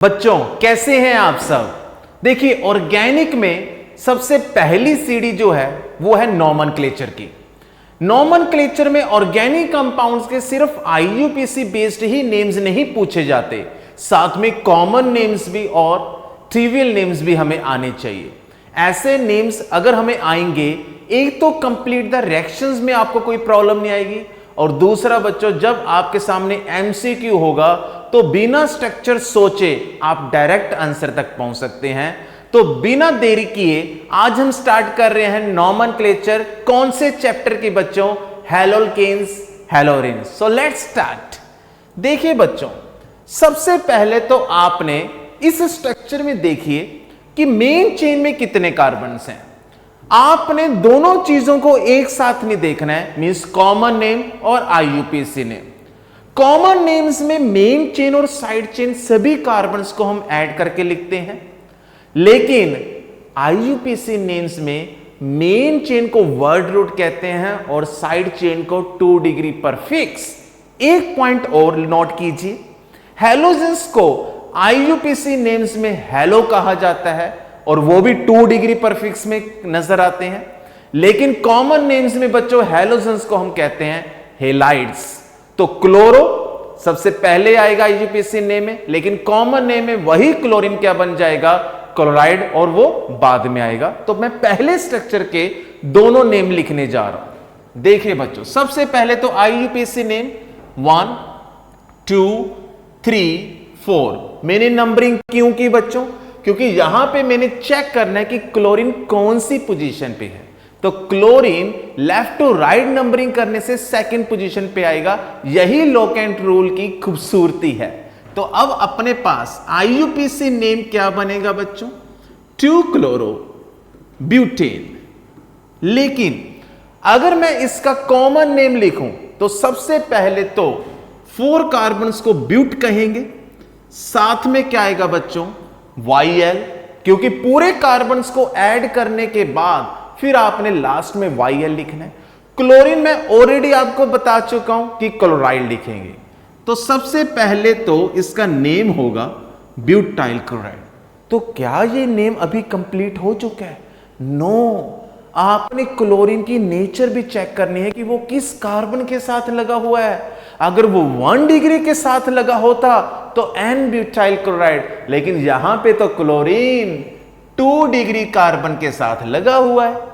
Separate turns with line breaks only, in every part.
बच्चों कैसे हैं आप सब। देखिए ऑर्गेनिक में सबसे पहली सीढ़ी जो है वो है नॉमेनक्लेचर की। नॉमेनक्लेचर में ऑर्गेनिक कंपाउंड्स के सिर्फ आईयूपीएसी बेस्ड ही नेम्स नहीं पूछे जाते, साथ में कॉमन नेम्स भी और ट्रिवियल नेम्स भी हमें आने चाहिए। ऐसे नेम्स अगर हमें आएंगे, एक तो कंप्लीट द रिएक्शंस में आपको कोई प्रॉब्लम नहीं आएगी, और दूसरा बच्चों जब आपके सामने एमसीक्यू होगा तो बिना स्ट्रक्चर सोचे आप डायरेक्ट आंसर तक पहुंच सकते हैं। तो बिना देरी किए आज हम स्टार्ट कर रहे हैं नॉमेनक्लेचर। कौन से चैप्टर की बच्चों? Haloalkanes, haloarenes. So let's start. देखिए बच्चों, सबसे पहले तो आपने इस स्ट्रक्चर में देखिए कि मेन चेन में कितने कार्बन्स हैं। आपने दोनों चीजों को एक साथ नहीं देखना है, मींस कॉमन नेम और आईयूपीएसी नेम। कॉमन नेम्स में मेन चेन और साइड चेन सभी कार्बन्स को हम ऐड करके लिखते हैं, लेकिन आईयूपीएसी नेम्स में मेन चेन को वर्ड रूट कहते हैं और साइड चेन को 2 डिग्री पर फिक्स। एक पॉइंट और नोट कीजिए, हैलोजेंस को आईयूपीएसी नेम्स में हैलो कहा जाता है और वो भी 2 डिग्री पर फिक्स में नजर आते हैं, लेकिन कॉमन नेम्स में बच्चों हैलोजेंस को हम कहते हैं हेलाइड्स। तो क्लोरो सबसे पहले आएगा आईयूपीएसी नेम में, लेकिन कॉमन नेम में वही क्लोरीन क्या बन जाएगा? क्लोराइड, और वो बाद में आएगा। तो मैं पहले स्ट्रक्चर के दोनों नेम लिखने जा रहा हूं। देखिए बच्चों, सबसे पहले तो आईयूपीएसी नेम 1 2 3 4। मैंने नंबरिंग क्यों की बच्चों? क्योंकि यहां पे मैंने चेक करना है कि क्लोरीन कौन सी पोजीशन पे है। तो chlorine left to right numbering करने से सेकंड पोजीशन पे आएगा। यही लोकेंट रूल की खूबसूरती है। तो अब अपने पास आईयूपीएसी नेम क्या बनेगा बच्चों? 2 क्लोरो ब्यूटेन। लेकिन अगर मैं इसका कॉमन नेम लिखूं तो सबसे पहले तो 4 कार्बन्स को ब्यूट कहेंगे, साथ में क्या आएगा बच्चों? YL, क्योंकि पूरे कार्बन्स को ऐड करने के बाद फिर आपने लास्ट में YL लिखना है। क्लोरीन मैं ऑलरेडी आपको बता चुका हूं कि क्लोराइड लिखेंगे। तो सबसे पहले तो इसका नेम होगा ब्यूटाइल क्लोराइड। तो क्या ये नेम अभी कंप्लीट हो चुका है? नो, आपने क्लोरीन की नेचर भी चेक करनी है कि वो किस कार्बन के साथ लगा हुआ है। अगर वो 1 डिग्री के साथ लगा होता तो N ब्यूटाइल क्लोराइड, लेकिन यहां पे तो क्लोरीन 2 डिग्री कार्बन के साथ लगा हुआ है।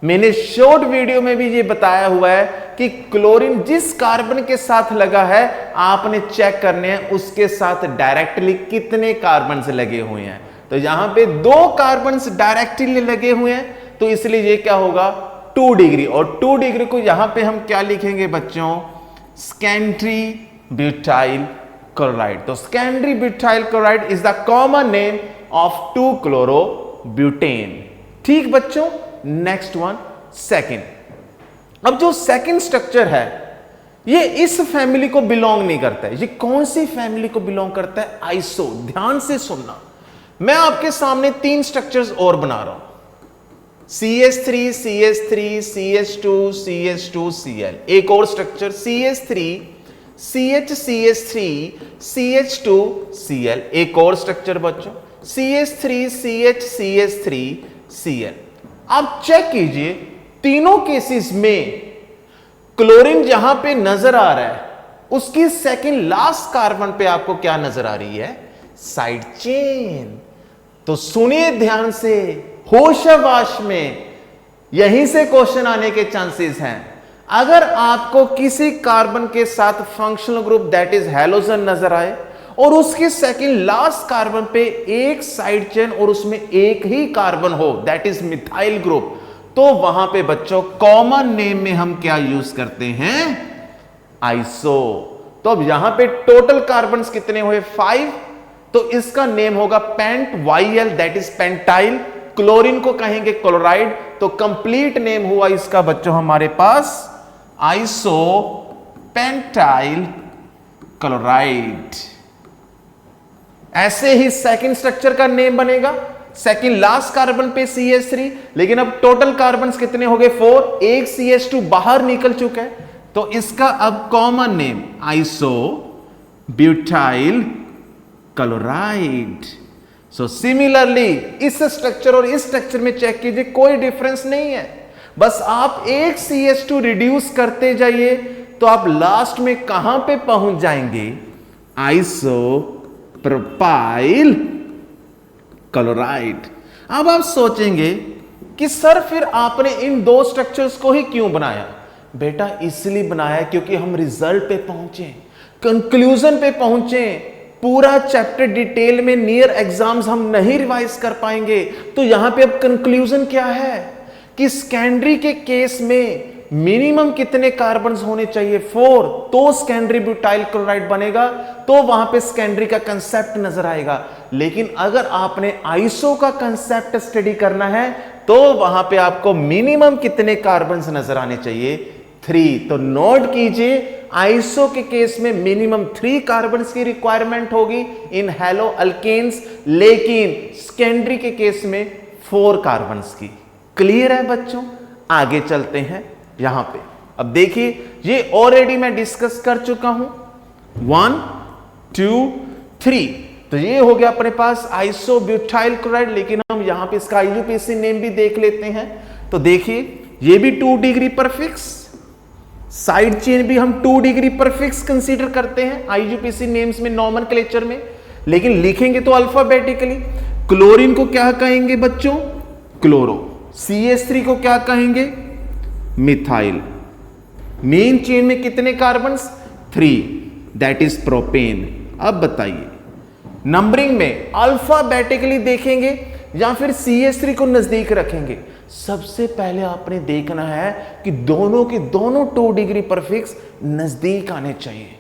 मैंने शॉर्ट वीडियो में भी ये बताया हुआ है कि क्लोरीन जिस कार्बन के साथ लगा है आपने चेक करने हैं उसके साथ डायरेक्टली कितने कार्बन लगे हुए हैं। तो यहां पे 2 कार्बन डायरेक्टली लगे हुए हैं, तो इसलिए ये क्या होगा? 2 डिग्री। और 2 डिग्री को यहां पे हम क्या लिखेंगे बच्चों? Secondary butyl chloride. तो secondary butyl chloride is the common name of 2 chloro butane. ठीक बच्चों, नेक्स्ट वन सेकंड। अब जो सेकंड स्ट्रक्चर है ये इस फैमिली को बिलोंग नहीं करता है। ये कौन सी फैमिली को बिलोंग करता है? आइसो। ध्यान से सुनना, मैं आपके सामने 3 स्ट्रक्चर्स और बना रहा हूं। CH3 CH3 CH2 CH2 Cl। एक और structure CH3 CH3 CH2 Cl। एक और स्ट्रक्चर बच्चों CH3 CH3 Cl। आप चेक कीजिए, तीनों केसेस में क्लोरीन जहां पे नजर आ रहा है उसकी सेकंड लास्ट कार्बन पे आपको क्या नजर आ रही है? Side chain. तो सुनिए ध्यान से, होशाबाश में यहीं से क्वेश्चन आने के चांसेस हैं। अगर आपको किसी कार्बन के साथ functional group that is halogen नजर आए और उसके सेकंड लास्ट कार्बन पे एक साइड चेन और उसमें एक ही कार्बन हो दैट इज मिथाइल ग्रुप, तो वहां पे बच्चों कॉमन नेम में हम क्या यूज करते हैं? आइसो। तो अब यहां पे टोटल कार्बन्स कितने हुए? 5। तो इसका नेम होगा pent YL that is pentyl. Chlorine को कहेंगे क्लोराइड। तो कंप्लीट नेम हुआ इसका बच्चों हमारे पास आइसो पेंटाइल क्लोराइड। ऐसे ही सेकंड स्ट्रक्चर का नेम बनेगा, सेकंड लास्ट कार्बन पे CH3, लेकिन अब टोटल कार्बन्स कितने हो गए? 4। एक CH2 बाहर निकल चुका है, तो इसका अब common name iso butyl chloride. So similarly इस स्ट्रक्चर और इस स्ट्रक्चर में चेक कीजिए, कोई डिफरेंस नहीं है। बस आप एक CH2 रिड्यूस करते जाइए तो आप लास्ट में कहां पे पहुंच जाएंगे? Isopropyl chloride. अब आप सोचेंगे कि सर फिर आपने इन दो स्ट्रक्चर्स को ही क्यों बनाया? बेटा इसलिए बनाया क्योंकि हम रिजल्ट पे पहुंचे, कंक्लूजन पे पहुंचे। पूरा चैप्टर डिटेल में नियर एग्जाम्स हम नहीं रिवाइज कर पाएंगे। तो यहां पे अब कंक्लूजन क्या है कि सेकेंडरी के केस में मिनिमम कितने कार्बन्स होने चाहिए? 4। तो सेकेंडरी ब्यूटाइल क्लोराइड बनेगा, तो वहां पे सेकेंडरी का कंसेप्ट नजर आएगा। लेकिन अगर आपने आइसो का कंसेप्ट स्टडी करना है तो वहां पे आपको मिनिमम कितने कार्बन्स नजर आने चाहिए? 3। तो नोट कीजिए, आइसो के केस में मिनिमम 3 कार्बन्स की रिक्वायरमेंट होगी इन हेलो अल्केन्स, लेकिन सेकेंडरी के केस में 4 कार्बन्स की। क्लियर है बच्चों? आगे चलते हैं यहां पे। अब देखिए, ये ऑलरेडी मैं डिस्कस कर चुका हूं, 1 2 3। तो ये हो गया अपने पास आइसोब्यूटाइल क्लोराइड। लेकिन हम यहां पे इसका IUPAC नेम भी देख लेते हैं। तो देखिए, ये भी 2 डिग्री पर फिक्स, साइड चेन भी हम 2 डिग्री पर फिक्स कंसीडर करते हैं IUPAC नेम्स में, नॉमेनक्लेचर में। लेकिन लिखेंगे तो अल्फाबेटिकली। क्लोरीन को क्या कहेंगे बच्चों? क्लोरो। CH3 को क्या कहेंगे? मिथाइल। मेन चेन में कितने कार्बन्स? 3, that is propane. अब बताइए, नंबरिंग में अल्फाबेटिकली देखेंगे या फिर CH3 को नजदीक रखेंगे? सबसे पहले आपने देखना है कि दोनों के दोनों 2 डिग्री पर फिक्स नजदीक आने चाहिए।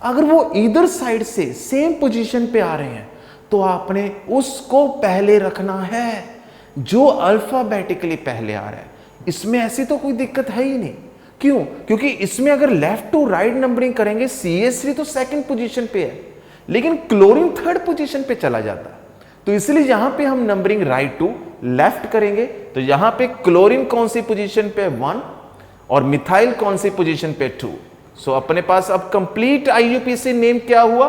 अगर वो इधर साइड से सेम पोजीशन पे आ रहे हैं तो आपने उसको पहले रखना है जो अल्फाबेटिकली पहले आ रहा है। इसमें ऐसी तो कोई दिक्कत है ही नहीं। क्यों? क्योंकि इसमें अगर लेफ्ट टू राइट नंबरिंग करेंगे, CH3 तो सेकंड पोजीशन पे है लेकिन क्लोरीन थर्ड पोजीशन पे चला जाता है। तो इसलिए यहां पे हम नंबरिंग राइट टू लेफ्ट करेंगे। तो यहां पे क्लोरीन कौन सी पोजीशन पे? 1। और मिथाइल कौन सी पोजीशन पे? 2। सो अपने पास अब कंप्लीट IUPAC नेम क्या हुआ?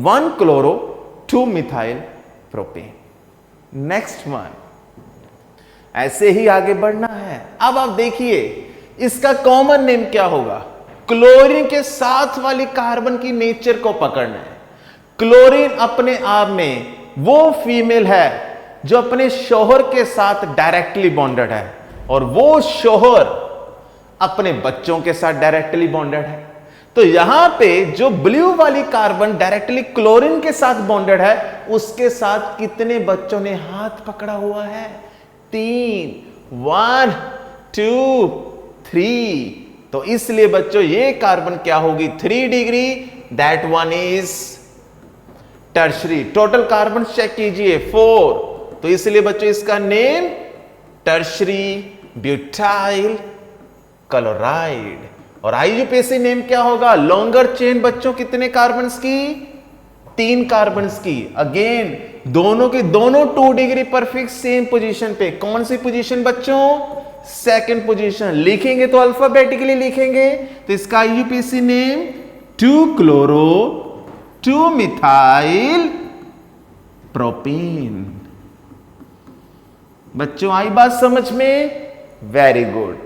1 chloro 2 methyl propane. Next one, ऐसे ही आगे बढ़ना है। अब आप देखिए, इसका कॉमन नेम क्या होगा? क्लोरीन के साथ वाली कार्बन की नेचर को पकड़ना है। क्लोरीन अपने आप में वो फीमेल है जो अपने शोहर के साथ डायरेक्टली बॉन्डेड है, और वो शोहर अपने बच्चों के साथ डायरेक्टली बॉन्डेड है। तो यहां पे जो ब्लू वाली कार्बन डायरेक्टली क्लोरीन के साथ बॉन्डेड है, उसके साथ कितने बच्चों ने हाथ पकड़ा हुआ है? 3। 1 2 3। तो इसलिए बच्चों ये कार्बन क्या होगी? 3 degree, that one is tertiary. Total carbon check कीजिए 4। तो इसलिए बच्चों इसका नेम टर्शरी ब्यूटाइल क्लोराइड। और IUPAC नेम क्या होगा? लॉन्गर चेन बच्चों कितने कार्बन्स की? 3 कार्बन्स की। अगेन दोनों के दोनों 2 डिग्री पर फिक्स सेम पोजीशन पे। कौन सी पोजीशन बच्चों? Second position. लिखेंगे तो अल्फाबेटिकली लिखेंगे। तो इसका IUPAC name 2 chloro 2 methyl propane. बच्चों आई बात समझ में? Very good.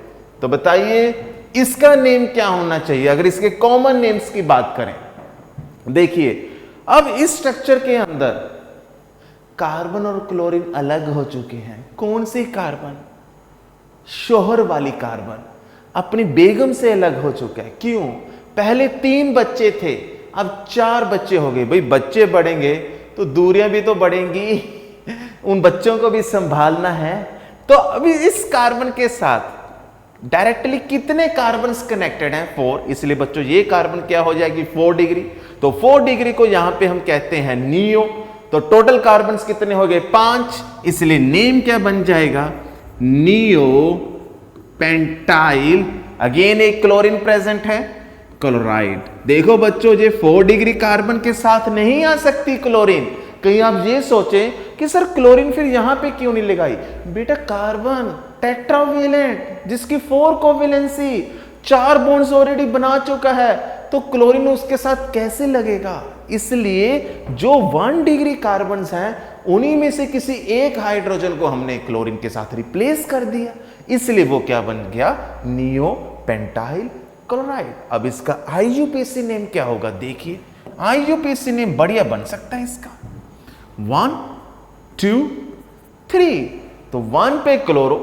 तो बताइए इसका नेम क्या होना चाहिए अगर इसके कॉमन नेम्स की बात करें? देखिए, अब इस स्ट्रक्चर के अंदर कार्बन और क्लोरीन अलग हो चुके हैं। कौन सी कार्बन? शोहर वाली कार्बन अपनी बेगम से अलग हो चुका है। क्यों? पहले 3 बच्चे थे, अब 4 बच्चे हो गए। भाई बच्चे बढ़ेंगे तो दूरियां भी तो बढ़ेंगी, उन बच्चों को भी संभालना है। तो अभी इस कार्बन के साथ डायरेक्टली कितने कार्बन्स कनेक्टेड हैं? 4। इसलिए बच्चों ये कार्बन क्या हो जाएगी? 4 डिग्री। तो 4 डिग्री को यहां पे हम कहते हैं नियो। तो टोटल कार्बन्स कितने हो गए? 5। इसलिए नेम क्या बन जाएगा? Neo pentyl. अगेन एक क्लोरीन प्रेजेंट है, क्लोराइड। देखो बच्चों, ये 4 डिग्री कार्बन के साथ नहीं आ सकती क्लोरीन। कहीं आप ये सोचें कि सर क्लोरीन फिर यहां पे क्यों नहीं लगाई? बेटा कार्बन टेट्रावेलेंट जिसकी 4 कोवेलेंसी, 4 बॉन्ड्स ऑलरेडी बना चुका है, तो क्लोरीन उसके साथ कैसे लगेगा? इसलिए जो 1 डिग्री कार्बन हैं उन्हीं में से किसी एक हाइड्रोजन को हमने क्लोरीन के साथ रिप्लेस कर दिया, इसलिए वो क्या बन गया, नियो पेंटाइल क्लोराइड। अब इसका आईयूपीएसी नेम क्या होगा, देखिए आईयूपीएसी नेम बढ़िया बन सकता है इसका 1 2 3। तो 1 पे क्लोरो,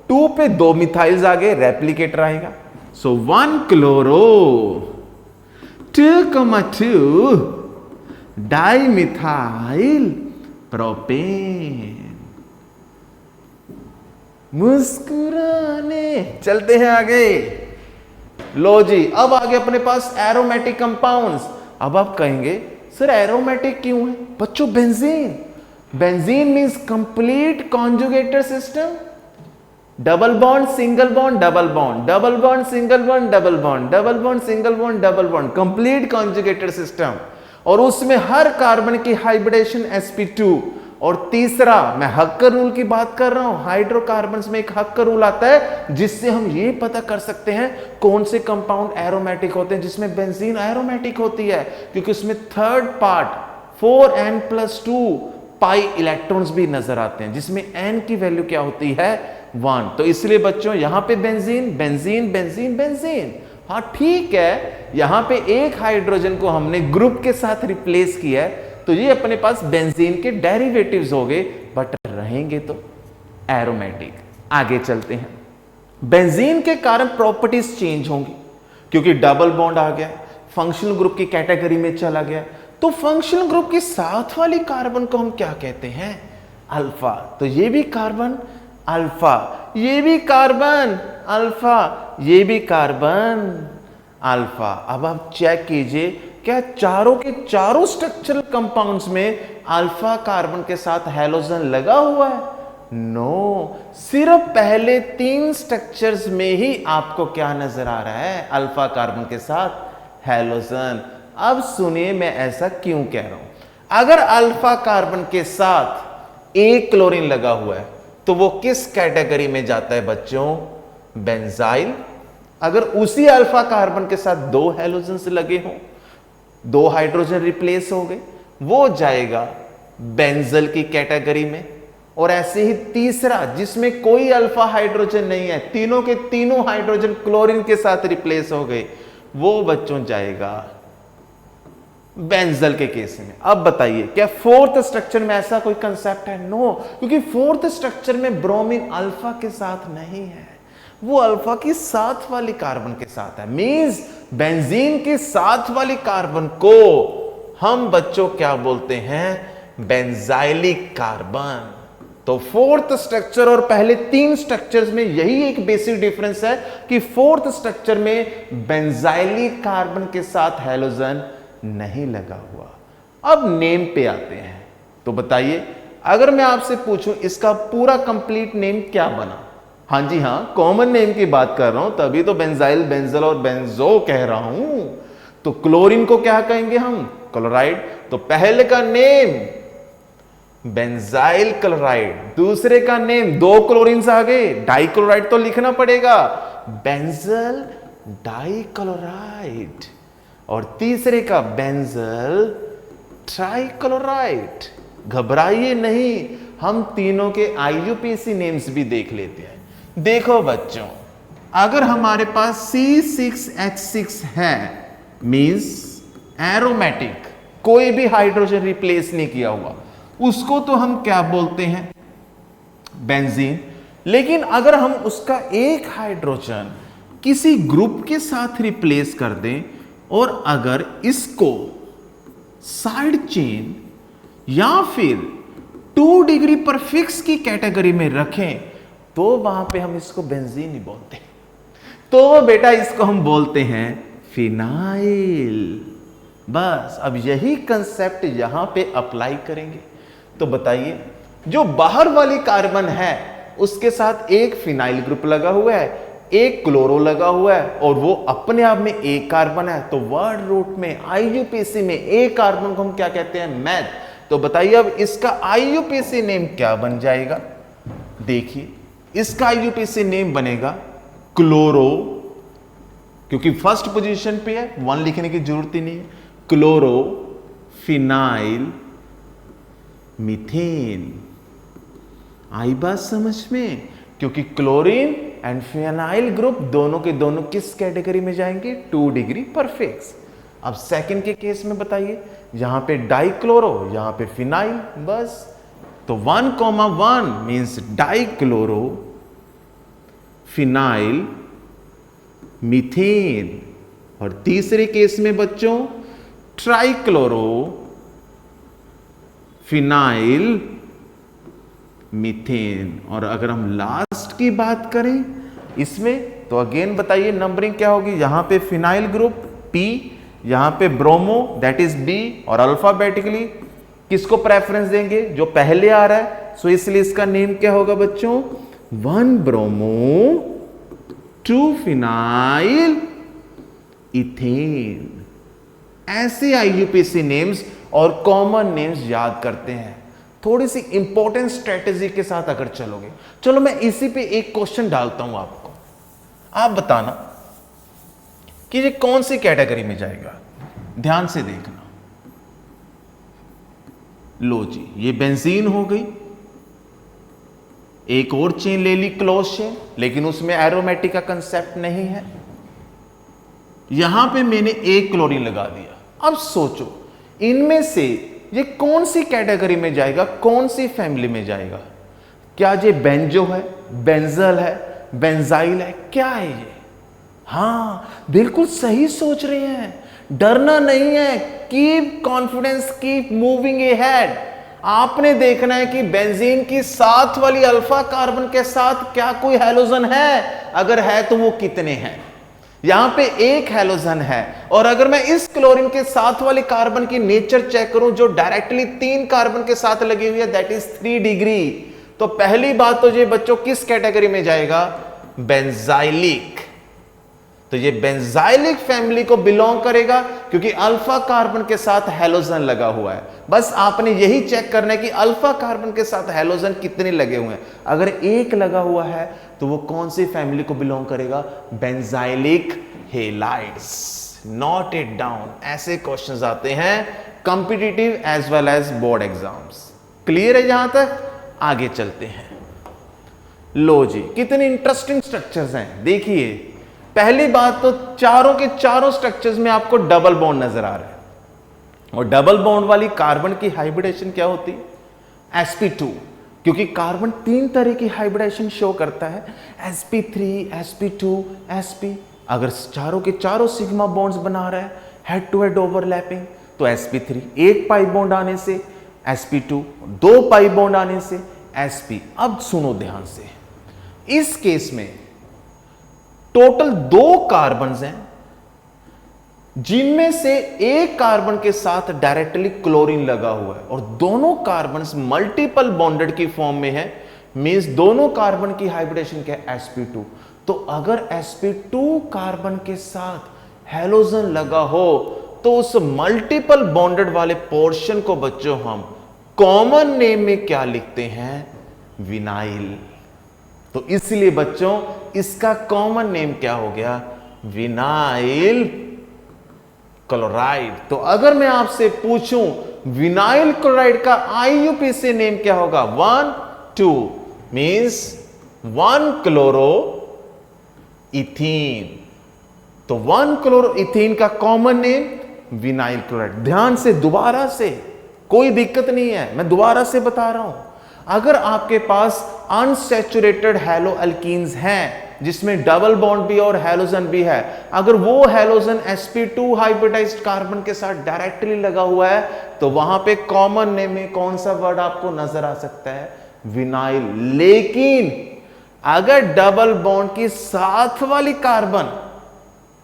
2 पे 2 मिथाइल्स आ गए, रेप्लिकेटर आएगा। सो 1 क्लोरो 2,2 डाइमिथाइल प्रोपेन। मुस्कुराने, चलते हैं आगे। लो जी, अब आगे अपने पास एरोमेटिक कंपाउंड्स। अब आप कहेंगे सर एरोमेटिक क्यों है? बच्चों benzene, benzene means complete conjugated system, double bond single bond double bond, double bond single bond double bond, double bond single bond double bond, complete conjugated system. और उसमें हर carbon की hybridisation sp2। और तीसरा, मैं हक्कर rule की बात कर रहा हूं, हाइड्रोकार्बन्स में एक हक्कर रूल आता है जिससे हम ये पता कर सकते हैं कौन से कंपाउंड एरोमेटिक होते हैं, जिसमें बेंजीन एरोमेटिक होती है, क्योंकि उसमें third part 4n+2 pi electrons भी नजर आते हैं, जिसमें n की वैल्यू क्या होती है 1। तो इसलिए बच्चों यहां पे बेंजीन बेंजीन बेंजीन बेंजीन, हाँ ठीक है, यहां पे एक हाइड्रोजन को हमने ग्रुप के साथ रिप्लेस किया है, तो ये अपने पास बेंजीन के डेरिवेटिव्स हो गए, बट रहेंगे तो एरोमेटिक। आगे चलते हैं। बेंजीन के कारण प्रॉपर्टीज चेंज होंगी, क्योंकि डबल बॉन्ड आ गया, फंक्शनल ग्रुप की कैटेगरी में चला गया। तो फंक्शनल ग्रुप के साथ वाली कार्बन को हम क्या कहते हैं, अल्फा। तो ये भी कार्बन अल्फा, ये भी कार्बन अल्फा, ये भी कार्बन अल्फा। अब आप चेक कीजिए, क्या चारों के चारों स्ट्रक्चरल कंपाउंड्स में अल्फा कार्बन के साथ हैलोजन लगा हुआ है? नो, सिर्फ पहले 3 स्ट्रक्चर्स में ही आपको क्या नजर आ रहा है, अल्फा कार्बन के साथ हैलोजन। अब सुनिए मैं ऐसा क्यों कह रहा हूं। अगर अल्फा कार्बन के साथ एक क्लोरीन लगा हुआ है तो वो किस कैटेगरी में जाता है बच्चों, बेंजाइल। अगर उसी अल्फा कार्बन के साथ 2 हैलोजन लगे हों, 2 हाइड्रोजन रिप्लेस हो गए, वो जाएगा बेंजल की कैटेगरी में। और ऐसे ही तीसरा, जिसमें कोई अल्फा हाइड्रोजन नहीं है, तीनों के तीनों हाइड्रोजन क्लोरीन के साथ रिप्लेस हो गए, वो बच्चों जाएगा बेंजल के केस में। अब बताइए क्या फोर्थ स्ट्रक्चर में ऐसा कोई कंसेप्ट है? नो, क्योंकि फोर्थ स्ट्रक्चर में ब्रोमीन अल्फा के साथ नहीं है, वो अल्फा की साथ वाली कार्बन के साथ है। मींस बेंजीन के साथ वाली कार्बन को हम बच्चों क्या बोलते हैं, बेंजाइलिक कार्बन। तो फोर्थ स्ट्रक्चर और पहले 3 स्ट्रक्चर्स में यही एक बेसिक डिफरेंस है कि फोर्थ स्ट्रक्चर में बेंजाइलिक कार्बन के साथ हैलोजन नहीं लगा हुआ। अब नेम पे आते हैं, तो बताइए अगर मैं आपसे पूछूं इसका पूरा कंप्लीट नेम क्या बना? हाँ जी हाँ, कॉमन नेम की बात कर रहा हूं, तभी तो बेंजाइल, बेंजल और बेंजो कह रहा हूं। तो क्लोरीन को क्या कहेंगे हम, क्लोराइड। तो पहले का नेम बेंजाइल क्लोराइड, दूसरे का नेम 2 क्लोरीन आ गए, डाइक्लोराइड तो लिखना पड़ेगा, बेंजल डाइक्लोराइड। और तीसरे का बेंजल ट्राइक्लोराइड। घबराइए नहीं, हम तीनों के आईयूपीएसी नेम्स भी देख लेते हैं। देखो बच्चों, अगर हमारे पास C6H6 है, मींस एरोमेटिक, कोई भी हाइड्रोजन रिप्लेस नहीं किया हुआ, उसको तो हम क्या बोलते हैं, बेंजीन। लेकिन अगर हम उसका एक हाइड्रोजन किसी ग्रुप के साथ रिप्लेस कर दें और अगर इसको साइड चेन या फिर 2 डिग्री पर फिक्स की कैटेगरी में रखें, तो वहां पे हम इसको बेंजीन नहीं बोलते, तो बेटा इसको हम बोलते हैं फिनाइल। बस अब यही कंसेप्ट यहां पे अप्लाई करेंगे। तो बताइए, जो बाहर वाली कार्बन है उसके साथ एक फिनाइल ग्रुप लगा हुआ है, एक क्लोरो लगा हुआ है, और वो अपने आप में एक कार्बन है, तो वर्ड रूट में आईयूपीएसी में एक कार्बन को हम क्या कहते हैं, मैथ। तो बताइए अब इसका आईयूपीएसी नेम क्या बन जाएगा? देखिए इसका आईयूपीएसी नेम बनेगा क्लोरो, क्योंकि फर्स्ट पोजीशन पे है, 1 लिखने की जरूरत ही नहीं है, क्लोरो फिनाइल मीथेन। आई बात समझ में? क्योंकि क्लोरीन एंड फिनाइल ग्रुप दोनों के दोनों किस कैटेगरी में जाएंगे? 2 डिग्री परफेक्ट। अब सेकंड के केस में बताइए, यहां पे डाइक्लोरो, यहां पे फिनाइल, बस। तो 1,1 मींस डाइक्लोरो फिनाइल मीथेन। और तीसरे केस में बच्चों ट्राइक्लोरो फिनाइल मीथेन। और अगर हम लास्ट की बात करें इसमें, तो अगेन बताइए नंबरिंग क्या होगी? यहां पे फिनाइल ग्रुप P, यहां पे ब्रोमो दैट इज B, और अल्फाबेटिकली किसको प्रेफरेंस देंगे? जो पहले आ रहा है। सो इसलिए इसका नेम क्या होगा बच्चों? 1 ब्रोमो 2 फिनाइल इथेन। ऐसे IUPAC नेम्स और कॉमन नेम्स याद करते हैं, थोड़ी सी इंपॉर्टेंट स्ट्रेटेजी के साथ अगर चलोगे। चलो मैं इसी पे एक क्वेश्चन डालता हूं आपको, आप बताना कि ये कौन सी कैटेगरी में जाएगा। ध्यान से देखना। लो जी, ये बेंजीन हो गई। एक और चेन ले ली, क्लोज चेन, लेकिन उसमें एरोमेटिक का कंसेप्ट नहीं है। यहां पे मैंने एक क्लोरीन लगा दिया। अब सोचो इनमें से ये कौन सी कैटेगरी में जाएगा, कौन सी फैमिली में जाएगा? क्या ये बेंजो है, बेंजल है, बेंजाइल है, क्या है ये? हाँ, बिल्कुल सही सोच रहे हैं। डरना नहीं है, keep confidence, keep moving ahead. आपने देखना है कि बेंजीन की साथ वाली अल्फा कार्बन के साथ क्या कोई हैलोजन है? अगर है तो वो कितने हैं? यहां पे एक हैलोजन है। और अगर मैं इस क्लोरीन के साथ वाले कार्बन की नेचर चेक करूं जो डायरेक्टली 3 कार्बन के साथ लगी हुई है, दैट इज 3 डिग्री। तो पहली बात तो ये बच्चों किस कैटेगरी में जाएगा? बेंजाइलिक। तो ये बेंजाइलिक फैमिली को बिलोंग करेगा, क्योंकि अल्फा कार्बन के साथ हैलोजन लगा हुआ है। बस आपने यही चेक करना है कि अल्फा कार्बन के साथ हैलोजन कितने लगे हुए हैं। अगर एक लगा हुआ है तो वो कौन सी फैमिली को बिलोंग करेगा? Benzylic halides. Note it down. ऐसे क्वेश्चंस आते हैं competitive as well as board exams. Clear है यहां तक? आगे चलते हैं। लो जी, कितने इंटरेस्टिंग स्ट्रक्चर्स हैं देखिए। पहली बात तो चारों के चारों स्ट्रक्चर्स में आपको डबल बॉन्ड नजर आ रहा है। और डबल बॉन्ड वाली कार्बन की हाइब्रिडेशन क्या होती है? sp2। क्योंकि कार्बन 3 तरह की हाइब्रिडेशन शो करता है, sp3, sp2, sp। अगर चारों के चारों सिग्मा बॉन्ड्स बना रहा है, हेड टू हेड ओवरलैपिंग, तो sp3। 1 पाई बॉन्ड आने से sp2, 2 पाई बॉन्ड आने से sp। अब सुनो ध्यान से, इस केस में टोटल 2 कार्बन हैं, जिनमें से एक कार्बन के साथ डायरेक्टली क्लोरीन लगा हुआ है और दोनों कार्बन मल्टीपल बॉन्डेड की फॉर्म में है। मींस दोनों कार्बन की हाइब्रिडेशन क्या है? sp2। तो अगर sp2 कार्बन के साथ हैलोजन लगा हो तो उस मल्टीपल बॉन्डेड वाले पोर्शन को बच्चों हम कॉमन नेम में क्या लिखते हैं? विनाइल। तो इसलिए बच्चों इसका कॉमन नेम क्या हो गया? Vinyl chloride. तो अगर मैं आपसे पूछूं विनाइल क्लोराइड का IUPAC नेम क्या होगा? 1, 2 मींस 1 क्लोरो इथीन। तो 1 क्लोरो इथीन का कॉमन नेम विनाइल क्लोराइड। ध्यान से, दोबारा से, कोई दिक्कत नहीं है, मैं दोबारा से बता रहा हूं। अगर आपके पास अनसैचुरेटेड हैलो अल्कीन्स हैं जिसमें डबल बॉन्ड भी और हैलोजन भी है, अगर वो हैलोजन sp2 हाइब्रिडाइज्ड कार्बन के साथ डायरेक्टली लगा हुआ है, तो वहां पे कॉमन नेम में कौन सा वर्ड आपको नजर आ सकता है? विनाइल। लेकिन अगर डबल बॉन्ड की साथ वाली कार्बन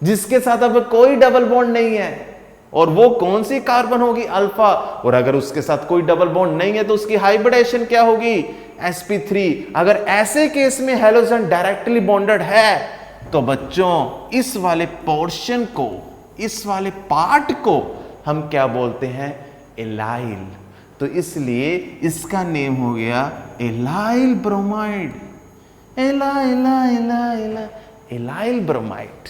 जिसके साथ अब कोई डबल बॉन्ड नहीं है, और वो कौन सी कार्बन होगी? अल्फा। और अगर उसके साथ कोई डबल बॉन्ड नहीं है तो उसकी हाइब्रिडेशन क्या होगी? sp3। अगर ऐसे केस में हैलोजन डायरेक्टली बॉन्डेड है तो बच्चों इस वाले पोर्शन को, इस वाले पार्ट को हम क्या बोलते हैं? एलाइल। तो इसलिए इसका नेम हो गया एलाइल ब्रोमाइड। Allyl bromide.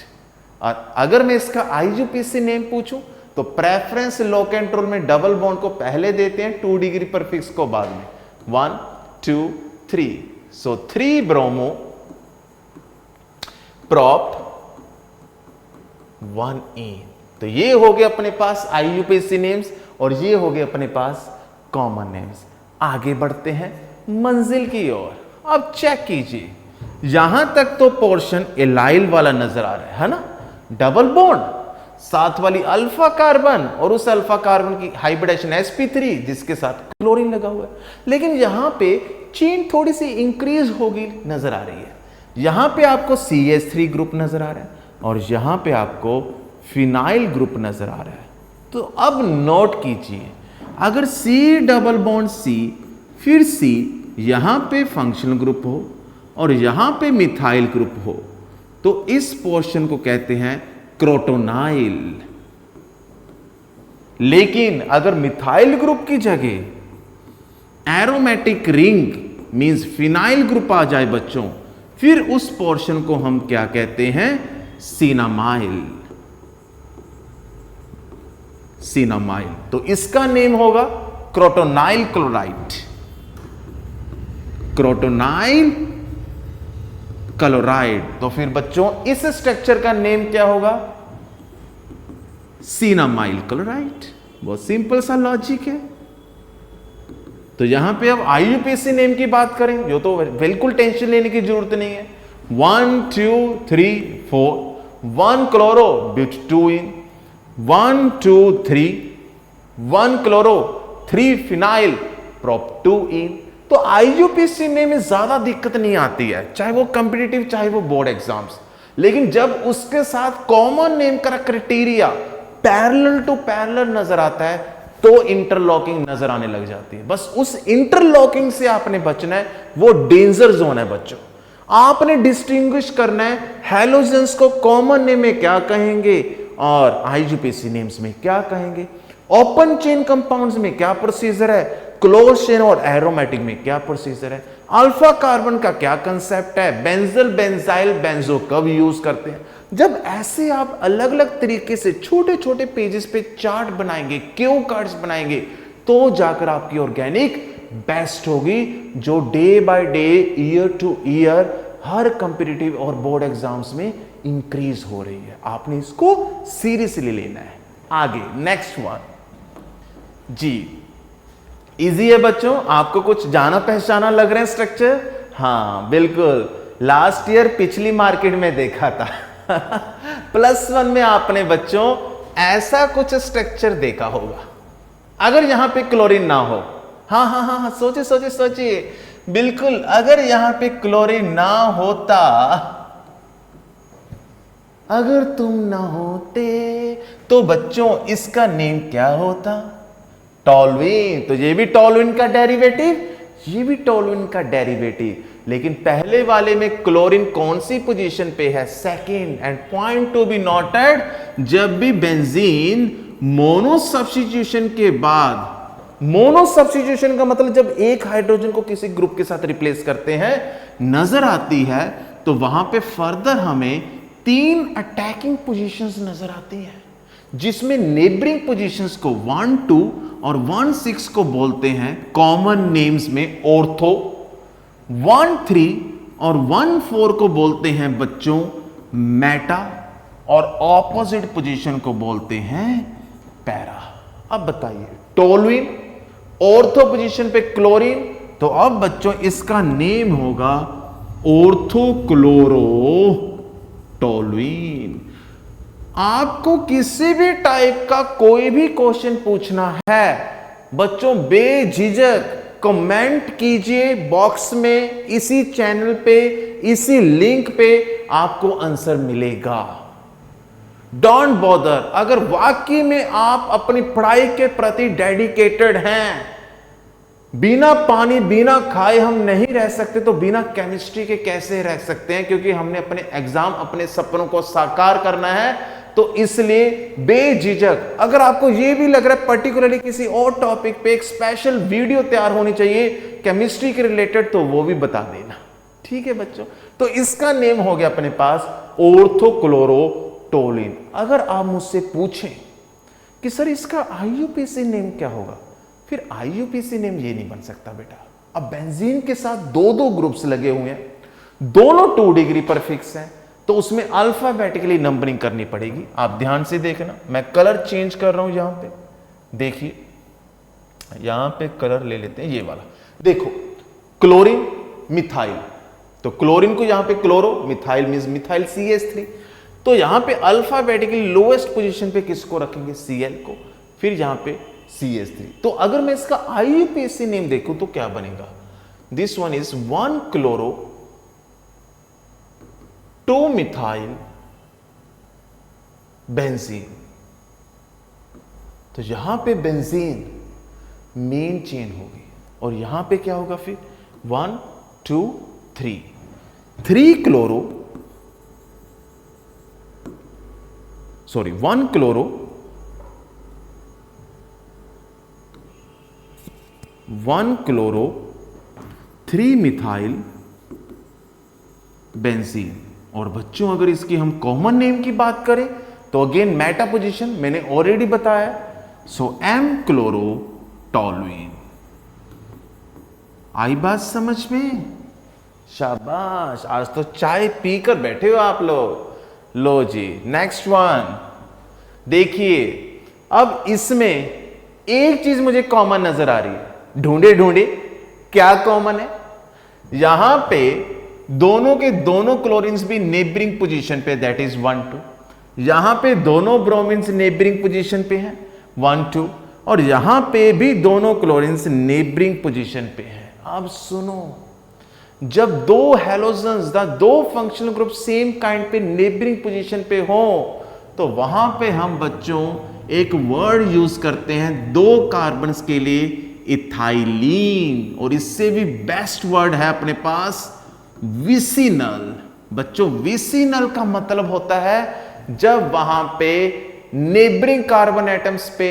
और अगर मैं इसका IUPAC नेम पूछूं तो प्रेफरेंस लॉक एंड रोल में डबल बॉन्ड को पहले देते हैं, 2 डिग्री पर फिक्स को बाद में। 1 2 3, सो 3 ब्रोमो प्रोप 1 इन। तो ये हो गए अपने पास IUPAC नेम्स और ये हो गए अपने पास कॉमन नेम्स। आगे बढ़ते हैं मंजिल की ओर। अब चेक कीजिए, यहां तक तो पोर्शन एलाइल वाला नजर आ रहा है ना, डबल बॉन्ड, साथ वाली अल्फा कार्बन और उस अल्फा कार्बन की हाइब्रिडेशन sp3 जिसके साथ क्लोरीन लगा हुआ है। लेकिन यहां पे चेन थोड़ी सी इंक्रीज होगी नजर आ रही है। यहां पे आपको CH3 ग्रुप नजर आ रहा है और यहां पे आपको फिनाइल ग्रुप नजर आ रहा है। तो अब नोट कीजिए, अगर C डबल बॉन्ड C फिर C यहां पे फंक्शनल ग्रुप हो और यहां पे मिथाइल ग्रुप हो तो इस पोर्शन को कहते हैं क्रोटोनाइल। लेकिन अगर मिथाइल ग्रुप की जगह aromatic ring means phenyl group आ जाए बच्चों, फिर उस पोर्शन को हम क्या कहते हैं, सिनामाइल। सिनामाइल, तो इसका नेम होगा क्रोटोनाइल क्लोराइड, क्रोटोनाइल क्लोराइड। तो फिर बच्चों इस स्ट्रक्चर का नेम क्या होगा, सिनामाइल क्लोराइड। बहुत सिंपल सा लॉजिक है। तो यहां पे अब IUPAC नेम की बात करें, जो तो बिल्कुल टेंशन लेने की जरूरत नहीं है। 1 2 3 4, 1 chloro but 2 yne, 1 2 3, 1 chloro 3 phenyl prop 2 yne. तो IUPAC नेम में ज्यादा दिक्कत नहीं आती है, चाहे वो कॉम्पिटिटिव चाहे वो बोर्ड एग्जाम्स। लेकिन जब उसके साथ कॉमन नेम का क्राइटेरिया पैरेलल टू पैरेलल नजर आता है तो इंटरलॉकिंग नजर आने लग जाती है। बस उस इंटरलॉकिंग से आपने बचना है, वो डेंजर जोन है बच्चों। आपने डिस्टिंग्विश करना है हैलोजेंस को कॉमन नेम में क्या कहेंगे और IUPAC नेम्स में क्या कहेंगे, ओपन चेन कंपाउंड्स में क्या प्रोसीजर है, क्लोज चेन और एरोमेटिक में क्या प्रोसीजर है, अल्फा कार्बन का क्या कंसेप्ट है, बेंजल बेंजाइल बेंजो कब यूज करते हैं। जब ऐसे आप अलग अलग तरीके से छोटे छोटे पेजेस पे चार्ट बनाएंगे, क्यू कार्ड्स बनाएंगे, तो जाकर आपकी ऑर्गेनिक बेस्ट होगी, जो day by day year two year her competitive और बोर्ड एग्जाम्स में इंक्रीज हो रही है। आपने इसको सीरियसली लेना है। आगे नेक्स्ट वन जी, इजी है बच्चों, आपको कुछ जाना पहचाना लग रहे हैं स्ट्रक्चर। हाँ बिल्कुल, लास्ट ईयर पिछली मार्केट में देखा था +1 में आपने बच्चों ऐसा कुछ स्ट्रक्चर देखा होगा। अगर यहां पे क्लोरीन ना हो, हाँ हाँ हाँ हाँ, सोचिए सोचिए सोचिए, बिल्कुल अगर यहां पे क्लोरीन ना होता, अगर तुम ना होते तो बच्चों इसका नेम क्या होता, टॉलुइन। तो ये भी टॉलुइन का डेरिवेटिव, ये भी टॉलुइन का डेरिवेटिव। लेकिन पहले वाले में क्लोरीन कौन सी पोजीशन पे है, second. And point to be noted, जब भी बेंजीन मोनो सब्स्टिट्यूशन के बाद, मोनो सब्स्टिट्यूशन का मतलब जब एक हाइड्रोजन को किसी ग्रुप के साथ रिप्लेस करते हैं नजर आती है, तो वहां पे फर्दर हमें 3 अटैकिंग पोजीशंस नजर आती हैं, जिसमें नेबरिंग पोजीशंस को 1 2 और 1 6 को बोलते हैं कॉमन नेम्स में ऑर्थो, 1 3 और 1 4 को बोलते हैं बच्चों मेटा, और ऑपोजिट पोजीशन को बोलते हैं पैरा। अब बताइए, टोलुइन ऑर्थो पोजीशन पे क्लोरीन, तो अब बच्चों इसका नेम होगा ऑर्थोक्लोरो टोलुइन। आपको किसी भी टाइप का कोई भी क्वेश्चन पूछना है बच्चों, बेझिझक कमेंट कीजिए बॉक्स में, इसी चैनल पे, इसी लिंक पे आपको आंसर मिलेगा। Don't bother. अगर वाकई में आप अपनी पढ़ाई के प्रति डेडिकेटेड हैं, बिना पानी बिना खाए हम नहीं रह सकते, तो बिना केमिस्ट्री के कैसे रह सकते हैं, क्योंकि हमने अपने एग्जाम, अपने सपनों को साकार करना है। तो इसलिए बेझिझक, अगर आपको यह भी लग रहा है पर्टिकुलरली किसी और टॉपिक पे एक स्पेशल वीडियो तैयार होनी चाहिए केमिस्ट्री के रिलेटेड, तो वो भी बता देना, ठीक है बच्चों। तो इसका नेम हो गया अपने पास ऑर्थोक्लोरो टोलुइन। अगर आप मुझसे पूछें कि सर इसका आईयूपीएसी नेम क्या होगा। फिर आईयूपीएसी नेम ये नहीं बन सकता बेटा। अब बेंजीन के साथ दो दो ग्रुप्स लगे हुए हैं, दोनों 2 डिग्री पर फिक्स हैं, तो उसमें अल्फाबेटिकली नंबरिंग करनी पड़ेगी। आप ध्यान से देखना, मैं कलर चेंज कर रहा हूं यहां पे, देखिए यहां पे कलर ले लेते हैं ये वाला। देखो क्लोरीन मिथाइल, तो क्लोरीन को यहां पे chloro, methyl means methyl CH3, तो यहां पे अल्फाबेटिकली लोएस्ट पोजीशन पे किसको रखेंगे, Cl को, फिर यहां पे CH3। तो अगर मैं इसका आईयूपीएसी नेम देखूं तो क्या बनेगा, this one is 1 chloro 2 methyl benzene. तो यहां पे बेंजीन मेन चेन होगी और यहां पे क्या होगा फिर 1 2 3 1 क्लोरो 3 मिथाइल बेंजीन। और बच्चों अगर इसकी हम कॉमन नेम की बात करें तो अगेन मेटा पोजीशन मैंने ऑलरेडी बताया, सो M क्लोरो टॉलुइन। आई बात समझ में, शाबाश, आज तो चाय पीकर बैठे हो आप लोग। लो जी नेक्स्ट वन देखिए, अब इसमें एक चीज मुझे कॉमन नजर आ रही है, ढूंढे ढूंढे क्या कॉमन है। यहां पे दोनों के दोनों क्लोरीन्स भी नेबरिंग पोजीशन पे, दैट इज 1 2। यहां पे दोनों ब्रोमीन्स नेबरिंग पोजीशन पे हैं 1 2, और यहां पे भी दोनों क्लोरीन्स नेबरिंग पोजीशन पे हैं। अब सुनो, जब दो हैलोजन्स दो फंक्शनल ग्रुप सेम काइंड पे नेबरिंग पोजीशन पे हो तो वहां पे हम बच्चों एक वर्ड यूज करते हैं 2 कार्बन्स के लिए, इथाइलीन। और इससे भी बेस्ट वर्ड है अपने पास विसिनल। बच्चों विसिनल का मतलब होता है जब वहां पे नेबरिंग कार्बन एटम्स पे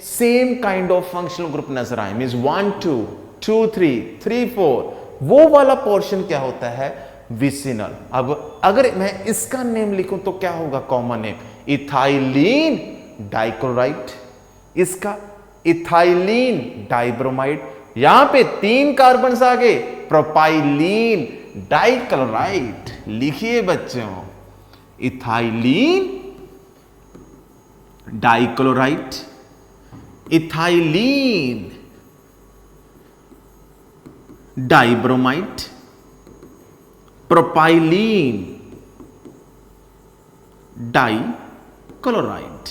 same kind of functional group नजर आए, मींस 1 2 2 3 3 4, वो वाला पोर्शन क्या होता है, विसिनल। अब अगर मैं इसका नेम लिखूं तो क्या होगा कॉमन नेम, इथाइलीन डाइक्लोराइड, इसका इथाइलीन डाइब्रोमाइड। यहां पे 3 कार्बन आ गए, प्रोपाइलीन डाइक्लोराइड। लिखिए बच्चों, ethylene dichloride, ethylene dibromide, propylene dichloride.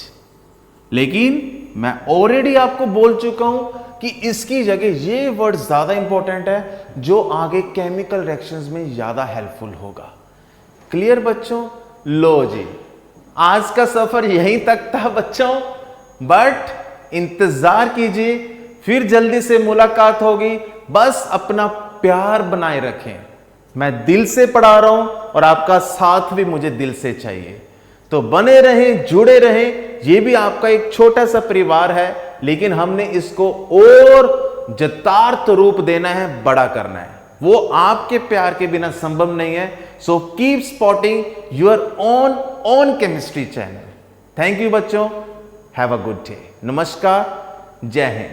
लेकिन मैं ऑलरेडी आपको बोल चुका हूं कि इसकी जगह ये वर्ड ज्यादा इंपॉर्टेंट है जो आगे केमिकल रिएक्शंस में ज्यादा हेल्पफुल होगा। क्लियर बच्चों? लो जी, आज का सफर यहीं तक था बच्चों, बट इंतजार कीजिए, फिर जल्दी से मुलाकात होगी। बस अपना प्यार बनाए रखें। मैं दिल से पढ़ा रहा हूं और आपका साथ भी मुझे दिल से चाहिए, तो बने रहें, जुड़े रहें। ये भी आपका एक छोटा सा परिवार है, लेकिन हमने इसको और जतार्थ रूप देना है, बड़ा करना है। वो आपके प्यार के बिना संभव नहीं है। So keep spotting your own chemistry channel. Thank you बच्चों, हैव अ गुड डे। नमस्कार, जय हिंद।